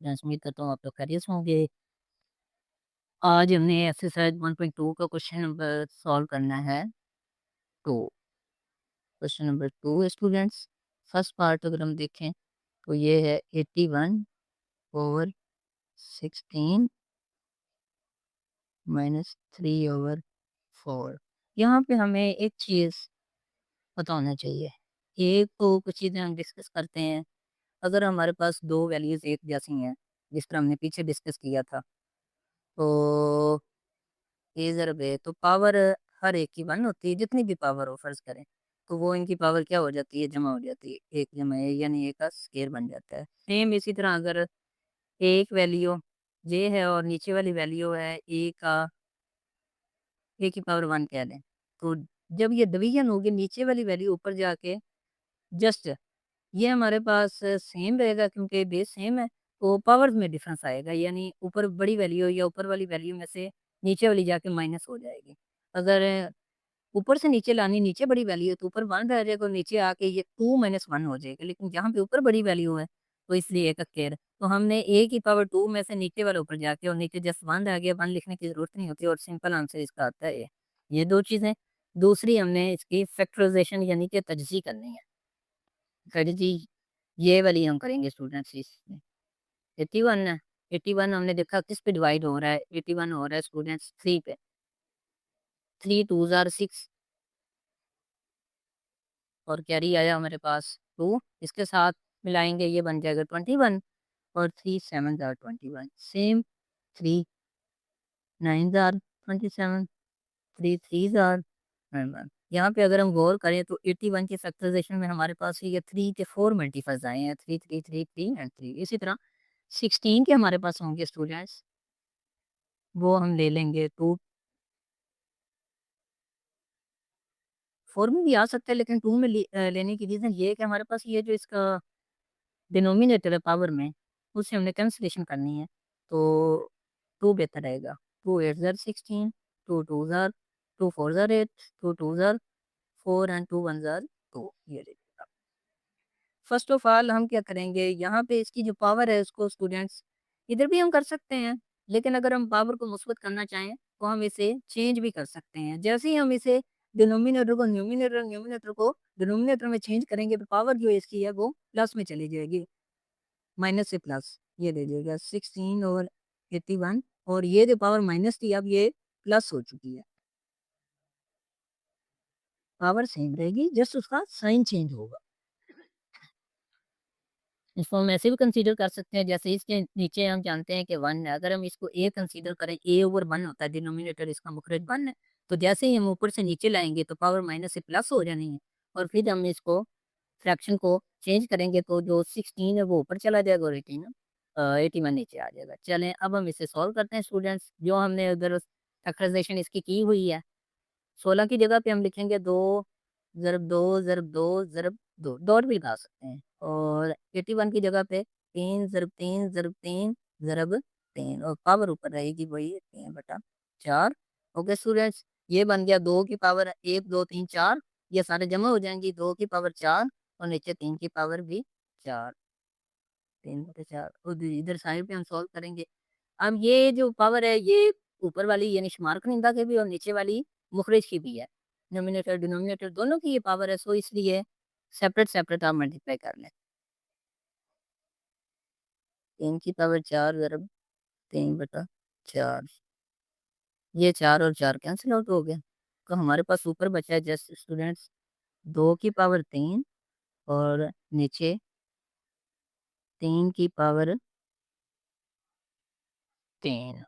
मैं उम्मीद करता हूँ आप लोग खैरियत से होंगे। आज हमने एक्सरसाइज 1.2 का क्वेश्चन नंबर सॉल्व करना है। तो question number 2 students, first part अगर हम देखें तो ये है 81 ओवर 16 माइनस 3 ओवर 4। यहाँ पे हमें एक चीज़ पता होना चाहिए। एक तो कुछ चीज़ें हम डिस्कस करते हैं। अगर हमारे पास दो वैल्यूज़ एक जैसी हैं, जिस तरह हमने पीछे डिस्कस किया था, तो ए ज़रब ए, तो पावर हर एक की 1 होती है, जितनी भी पावर हो फ़र्ज़ करें, तो वो इनकी पावर क्या हो जाती है, जमा हो जाती है। 1 जमा ए यानी ए का स्क्वायर बन जाता है। सेम इसी तरह अगर एक वैल्यू जे है और नीचे वाली वैल्यू है ए की पावर 1 कह लें, तो जब ये डिवीज़न होगी नीचे वाली वैल्यू ऊपर जाके जस्ट ये हमारे पास सेम रहेगा क्योंकि बेस सेम है, तो पावर्स में डिफरेंस आएगा, यानी ऊपर बड़ी वैल्यू या ऊपर वाली वैल्यू में से नीचे वाली जाके माइनस हो जाएगी। अगर ऊपर से नीचे लानी, नीचे बड़ी वैल्यू है तो ऊपर 1 रह जाएगा और नीचे आके ये 2 माइनस 1 हो जाएगा, लेकिन जहाँ पे ऊपर बड़ी वैल्यू है तो इसलिए एक स्क्वायर, तो हमने ए की पावर 2 में से नीचे वाला ऊपर जाके और नीचे जस्ट 1 रह गया, 1 लिखने की ज़रूरत नहीं होती और सिंपल आंसर इसका आता है ये 2 चीज़ें। दूसरी हमने इसकी फैक्टराइज़ेशन यानी कि तजज़ी करनी है। तजज़ी ये वाली हम करेंगे स्टूडेंट्स इसमें। 81 है, 81 हमने देखा किस पे डिवाइड हो रहा है, 81 हो रहा है स्टूडेंट्स 3 पे। 3 2s आर 6 और कैरी आया हमारे पास 2, इसके साथ मिलाएँगे ये बन जाएगा 21 और 3 7s are 21, same 3 9s are 27, 3 3s are 21। यहाँ पे अगर हम गौर करें तो 81 की फैक्टराइज़ेशन में हमारे पास ये 3 के 4 मल्टीपल्स आए हैं, 3 3 3 3 एंड 3। इसी तरह 16 के हमारे पास होंगे स्टूडेंट्स, वो हम ले लेंगे 2, 4 में भी आ सकता है लेकिन 2 में लेने की रीज़न ये है कि हमारे पास ये जो इसका डिनोमिनेटर है पावर में, उससे हमने कैंसलेशन करनी है, तो 2 बेहतर रहेगा। 2 8s are 16, 2 2s are 2 4s are 8, 2 2s are 4 and 2 1s are 2, ये देखिएगा। फर्स्ट ऑफ ऑल हम क्या करेंगे, यहाँ पे इसकी जो पावर है उसको स्टूडेंट्स इधर भी हम कर सकते हैं, लेकिन अगर हम पावर को मुस्बत करना चाहें तो हम इसे चेंज भी कर सकते हैं। जैसे ही हम इसे डिनोमिनेटर को न्यूमिनेटर न्यूमिनेटर को डिनोमिनेटर में चेंज करेंगे तो पावर जो इसकी है वो प्लस में चली जाएगी, माइनस से प्लस, ये दे देगा 16 ओवर 81 और ये जो पावर माइनस थी अब ये प्लस हो चुकी है। पावर सेम रहेगी, जस्ट उसका साइन चेंज होगा। इसको हम ऐसे भी कंसीडर कर सकते हैं, जैसे इसके नीचे हम जानते हैं कि 1 है, अगर हम इसको ए कंसीडर करें, ए ओवर 1 होता है, डिनोमिनेटर इसका मुखरज 1 है, तो जैसे ही हम ऊपर से नीचे लाएँगे तो पावर माइनस से प्लस हो जानी है और फिर हम इसको फ्रैक्शन को चेंज करेंगे तो जो 16 है वो ऊपर चला जाएगा और 81 नीचे आ जाएगा। चलें अब हम इसे सॉल्व करते हैं स्टूडेंट्स, जो हमने उधर फैक्टराइज़ेशन इसकी की हुई है। 16 की जगह पे हम लिखेंगे 2 ज़रब 2 ज़रब 2 ज़रब 2, डॉट भी लगा सकते हैं और 81 की जगह पे 3 ज़रब 3 ज़रब 3 ज़रब 3 और पावर ऊपर रहेगी वही 3/4। ओके स्टूडेंट्स, ये बन गया 2 की पावर 1 2 3 4, ये सारे जमा हो जाएँगी, 2 की पावर 4 और नीचे 3 की पावर भी 4, 3/4 और इधर साइड पे हम सॉल्व करेंगे। अब ये जो पावर है ये ऊपर वाली यानी शुमार कुनिंदा की भी और नीचे वाली मुखरिज की भी है। नोमिनेटर डिनोमिनेटर दोनों की ये पावर है, सो इसलिए सेपरेट-सेपरेट आप मल्टीप्लाई कर लें। 3 की पावर 4 ज़रब 3/4, ये 4 और 4 कैंसल आउट हो गया। तो हमारे पास ऊपर बचा है जस्ट स्टूडेंट्स 2 की पावर 3 और नीचे 3 की पावर 3।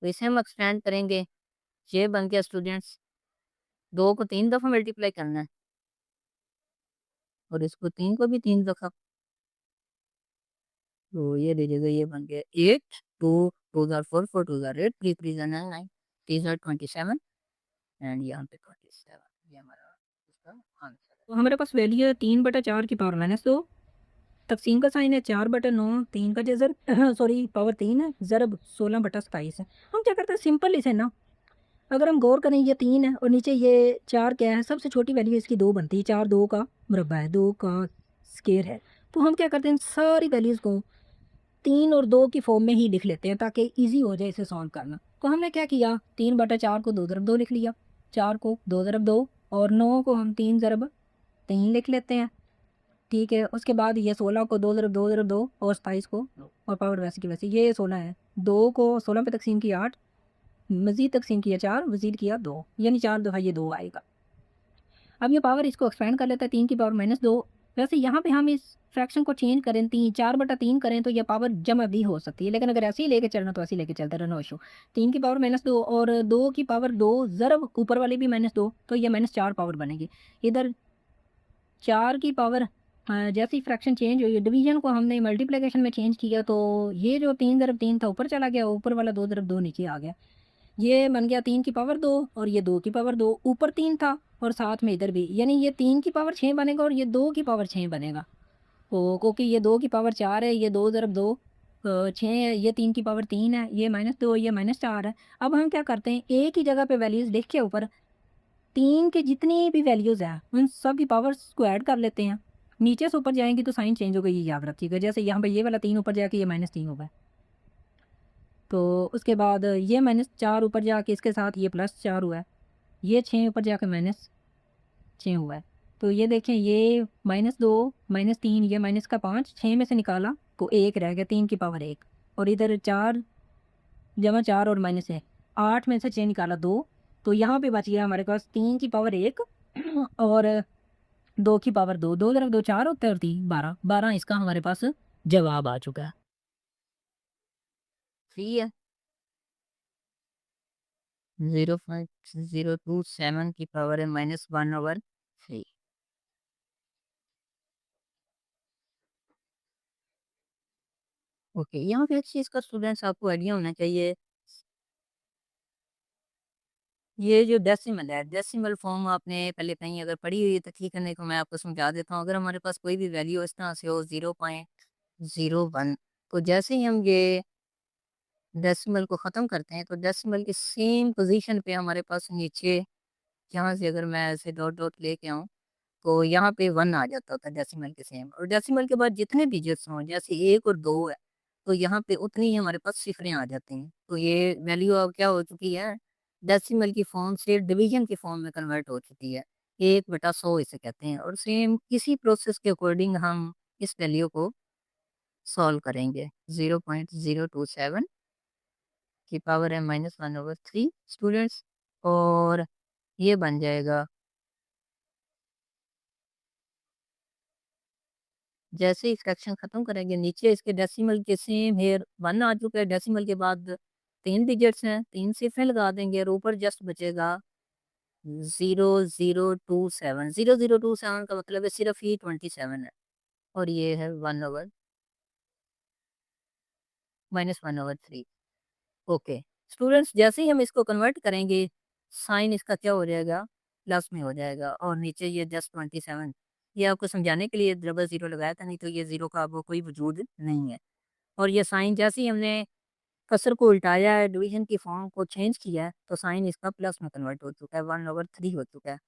तो इसे हम एक्सपेंड करेंगे, ये बन गया स्टूडेंट्स 2 को 3 दफ़ा मल्टीप्लाई करना है और इसको 3 को भी 3 दफ़ा, तो ये लीजिएगा ये बन गया 8, 2 2s are 4, 4 2s are 8, 3 3s are 9, 9 3s are 27 and यहाँ पे 27, ये हमारा इसका आंसर है। तो हमारे पास वैल्यू है 3/4 की पावर -2, तक़सीम का साइन है 4/9, 3 का जज़र सॉरी पावर 3 है, ज़रब 16/27 है। हम क्या करते हैं सिंपल इसे ना, अगर हम गौर करें ये 3 है और नीचे ये 4 क्या है, सबसे छोटी वैल्यू इसकी 2 बनती है, 4 2 का मुरब्बा है, 2 का स्केयर है। तो हम क्या करते हैं, सारी वैल्यूज़ को 3 और 2 की फॉर्म में ही लिख लेते हैं ताकि ईज़ी हो जाए इसे सॉल्व करना। तो हमने क्या किया, 3/4 को 2 ज़रब 2 लिख लिया, 4 को 2 ज़रब 2 और 9 को हम 3 ज़रब 3 लिख लेते हैं। ठीक है, उसके बाद ये 16 को 2 ज़रब 2 ज़रब 2 और 27 को और पावर वैसे की वैसे ये 16 है। 2 को 16 पे तक़सीम किया 8, मज़ीद तक़सीम किया 4, मज़ीद किया 2, यानी 4 दफ़ा ये 2 आएगा। अब ये पावर इसको एक्सपेंड कर लेता है 3 की पावर -2। वैसे यहाँ पे हम इस फ्रैक्शन को चेंज करें 4/3 करें तो ये पावर जमा भी हो सकती है, लेकिन अगर ऐसे ही लेके चलना तो ऐसे ही लेके चलते रहना, नो इशू। 3 की पावर -2 और 2 की पावर 2 ज़रब ऊपर वाली भी -2 तो ये -4 पावर बनेगी। इधर 4 की पावर जैसे ही फ्रैक्शन चेंज हुई, डिवीज़न को हमने मल्टीप्लिकेशन में चेंज किया तो ये जो 3 ज़रब 3 था ऊपर चला गया, ऊपर वाला 2 ज़रब 2 नीचे आ गया। ये बन गया 3 की पावर 2 और ये 2 की पावर 2, ऊपर 3 था और साथ में इधर भी, यानी ये 3 की पावर 6 बनेगा और ये 2 की पावर 6 बनेगा। तो क्योंकि ये 2 की पावर 4 है, ये 2 ज़रब 2 6 है, ये 3 की पावर 3 है, ये -2 ये -4 है। अब हम क्या करते हैं, एक ही जगह पे वैल्यूज़ लिख के ऊपर 3 की जितनी भी वैल्यूज़ हैं उन सब की पावर्स को ऐड कर लेते हैं। नीचे से ऊपर जाएँगी तो साइन चेंज होगा, ये याद रखिएगा। जैसे यहाँ पे ये वाला 3 ऊपर जाके ये -3 होगा। तो उसके बाद ये -4 ऊपर जाके इसके साथ ये +4 हुआ है। ये 6 ऊपर जाके -6 हुआ है। तो ये देखें, ये -2 -3 ये माइनस का 5 6 में से निकाला तो 1 रह गया, 3 की पावर 1 और इधर 4 जमा 4 और -1 8 में से 6 निकाला 2, तो यहाँ पे बच गया हमारे पास 3 की पावर 1 और 2 की पावर 2, 2 ज़रब 2 4 होता है और 3 12, 12 इसका हमारे पास जवाब आ चुका है। सही है। 0.027 की पावर है -1/3। ओके, यहाँ पे एक चीज़ का स्टूडेंट्स आपको आइडिया होना चाहिए, ये जो डेसिमल है, डेसिमल फॉर्म आपने पहले कहीं अगर पढ़ी हुई है तो ठीक है, नहीं तो मैं आपको समझा देता हूँ। अगर हमारे पास कोई भी वैल्यू इस तरह से हो 0.01, तो जैसे ही हम ये डेसिमल को ख़त्म करते हैं तो डेसिमल की सेम पोजीशन पे हमारे पास नीचे, यहाँ से अगर मैं ऐसे डॉट डॉट लेके आऊँ तो यहाँ पे 1 आ जाता होता है डेसिमल के सेम, और डेसिमल के बाद जितने डिजिट्स हों जैसे 1 और 2 है तो यहाँ पे उतनी ही हमारे पास सिफरें आ जाती हैं। तो ये वैल्यू अब क्या हो चुकी है, डेसिमल की फॉर्म से डिवीजन की फॉर्म में कन्वर्ट हो चुकी है। 1/100 इसे कहते हैं, और सेम इसी प्रोसेस के अकॉर्डिंग हम इस वैल्यू को सॉल्व करेंगे। 0.027 की पावर है -1/3 स्टूडेंट्स, और ये बन जाएगा, जैसे ही फ्रैक्शन खत्म करेंगे नीचे इसके डेसिमल के सेम हेयर 1 आ चुका है, डेसिमल के बाद 3 डिजिट्स हैं, 3 सिफरें लगा देंगे और ऊपर जस्ट बचेगा 0027। 0027 का मतलब है सिर्फ ही 27 है, और ये है 1/-1/3। ओके स्टूडेंट्स, जैसे ही हम इसको कन्वर्ट करेंगे साइन इसका क्या हो जाएगा, प्लस में हो जाएगा, और नीचे ये जस्ट 27, ये आपको समझाने के लिए डबल ज़ीरो लगाया था, नहीं तो ये ज़ीरो का अब कोई वजूद नहीं है। और ये साइन जैसे ही हमने कसर को उल्टाया है, डिवीजन की फॉर्म को चेंज किया है, तो साइन इसका प्लस में कन्वर्ट हो चुका है, 1/3 हो चुका है।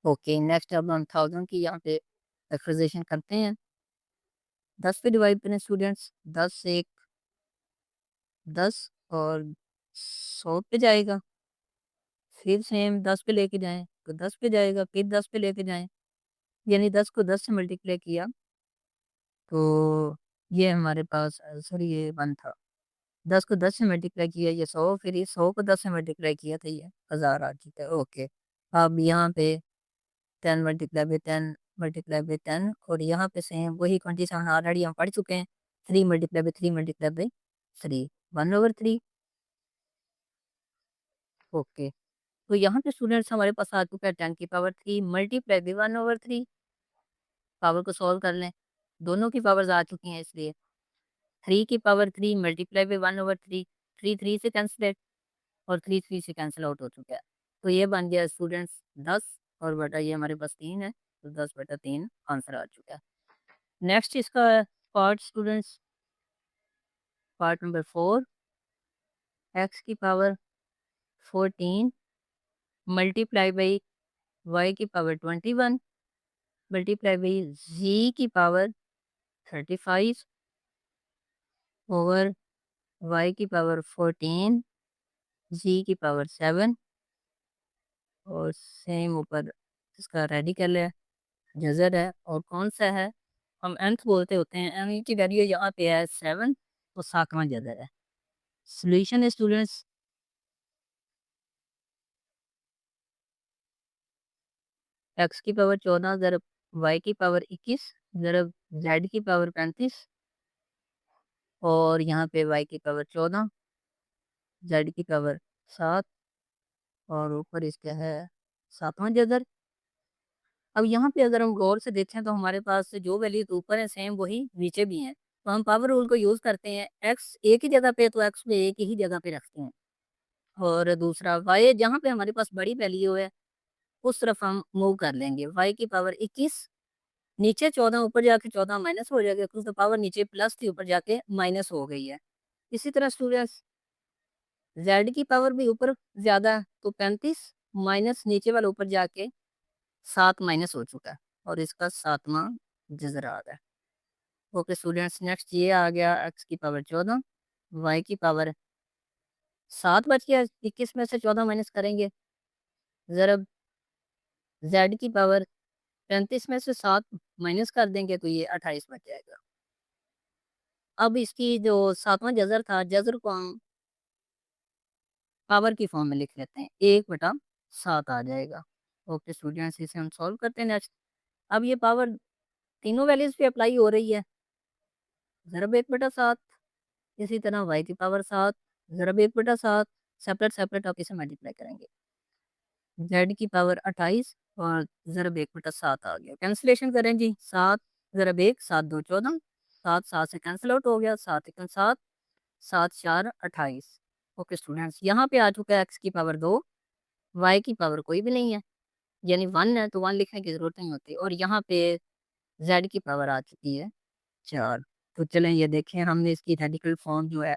ओके नेक्स्ट अब हम 1000 की यहाँ पे एक्सप्रेशन करते हैं। 10 पे डिवाइड करें स्टूडेंट्स, 10 से 1 10 और 100 पे जाएगा, फिर सेम 10 पे लेके जाएं तो 10 पे जाएगा, फिर 10 पे लेके जाएं, यानी 10 को 10 से मल्टीप्लाई किया तो ये हमारे पास सॉरी ये 1 था। 10 को 10 से मल्टीप्लाई किया ये 100, फिर ये 100 को 10 से मल्टीप्लाई किया तो ये 1000 आ चुका है। ओके, अब यहाँ पे 10 मल्टीप्लाई बाई 10 मल्टीप्लाई बाई 10, और यहाँ पे सेम वही 27 ऑलरेडी हम पढ़ चुके हैं, 3 multiply by 3 multiply by 3, 1/3। Okay, तो यहाँ पे स्टूडेंट्स हमारे पास आ चुका है 10 की पावर 3 मल्टीप्लाई बाई 1/3। पावर को सॉल्व कर लें, दोनों की पावर्स आ चुकी हैं, इसलिए 3 की पावर 3 मल्टीप्लाई बाई 1/3, 3 3 से कैंसिल और 3 3 से कैंसिल आउट हो चुका है। तो ये बन गया स्टूडेंट्स 10 और बटा ये हमारे पास 3 है, तो 10/3 आंसर आ चुका है। नेक्स्ट इसका part students, part number 4, x की पावर 14 मल्टीप्लाई बाई वाई की पावर 21 मल्टीप्लाई बाई जी की पावर 35 ओवर वाई की पावर 14 जी की पावर 7 और सेम ऊपर इसका रेडिकल है, जजर है और कौन सा है, हम nth बोलते होते हैं। एन की वैल्यू यहाँ पे है 7 तो सातवां जजर है। सोल्यूशन है स्टूडेंट्स, एक्स की पावर 14 ज़रब वाई की पावर 21 ज़रब जेड की पावर 35 और यहाँ पे वाई की पावर 14 जेड की पावर 7 और ऊपर इसका है सातवां जदर। अब यहाँ पे अगर हम गौर से देखें तो हमारे पास जो वैल्यूज ऊपर है सेम वही नीचे भी हैं, तो हम पावर रूल को यूज़ करते हैं। एक्स एक ही जगह पे तो एक्स पे एक ही जगह पे रखते हैं और दूसरा वाई जहाँ पे हमारे पास बड़ी वैल्यू है उस तरफ हम मूव कर लेंगे। वाई की पावर 21 नीचे 14 ऊपर जाके 14 माइनस हो जाएगा क्योंकि तो पावर नीचे प्लस थी ऊपर जाके माइनस हो गई है। इसी तरह स्टूडेंट्स जेड की पावर भी ऊपर ज्यादा है तो 35 माइनस नीचे वाला ऊपर जाके 7 माइनस हो चुका है और इसका सातवां जजर आ रहा है। ओके स्टूडेंट्स, नेक्स्ट ये आ गया एक्स की पावर 14 वाई की पावर 7 बच गया, 21 में से 14 माइनस करेंगे जरा जेड की पावर 35 में से 7 माइनस कर देंगे तो ये 28 बच जाएगा। अब इसकी जो सातवां जजर था, जजर को हम पावर की फॉर्म में लिख लेते हैं, 1/7 आ जाएगा। ओके स्टूडेंट्स, इसे हम सॉल्व करते हैं नेक्स्ट। अब ये पावर तीनों वैल्यूज पे अप्लाई हो रही है, ज़रब 1/7, इसी तरह वाई की पावर 7 ज़रब 1/7, सेपरेट सेपरेट आप इसे मल्टीप्लाई करेंगे, जेड की पावर 28 और ज़रब 1/7 आ गया। कैंसिलेशन करें जी, 7 ज़रब 1 7 2 14, 7 7 से कैंसिल आउट हो गया, 7 1 7, 7 4 28। ओके स्टूडेंट्स, यहाँ पे आ चुका है एक्स की पावर 2, वाई की पावर कोई भी नहीं है यानी 1 है तो 1 लिखने की ज़रूरत नहीं होती और यहाँ पे जेड की पावर आ चुकी है 4। तो चलें ये देखें, हमने इसकी रेडिकल फॉर्म जो है